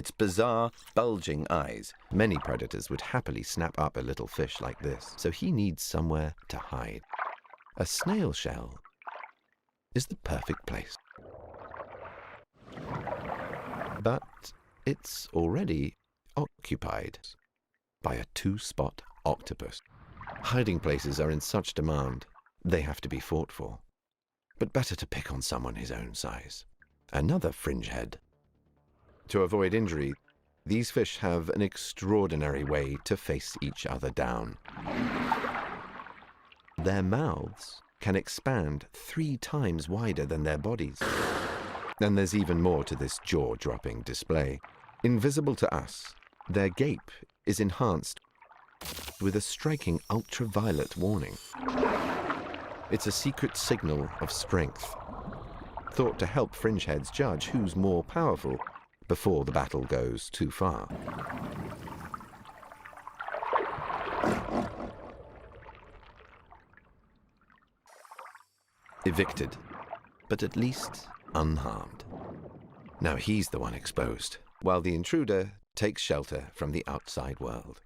its bizarre, bulging eyes. Many predators would happily snap up a little fish like this, so he needs somewhere to hide. A snail shell is the perfect place. But it's already occupied by a two-spot octopus. Hiding places are in such demand, they have to be fought for. But better to pick on someone his own size. Another fringehead. To avoid injury, these fish have an extraordinary way to face each other down. Their mouths can expand 3 times wider than their bodies. And there's even more to this jaw-dropping display. Invisible to us, their gape is enhanced with a striking ultraviolet warning. It's a secret signal of strength, thought to help fringeheads judge who's more powerful before the battle goes too far. Evicted, but at least unharmed. Now he's the one exposed, while the intruder takes shelter from the outside world.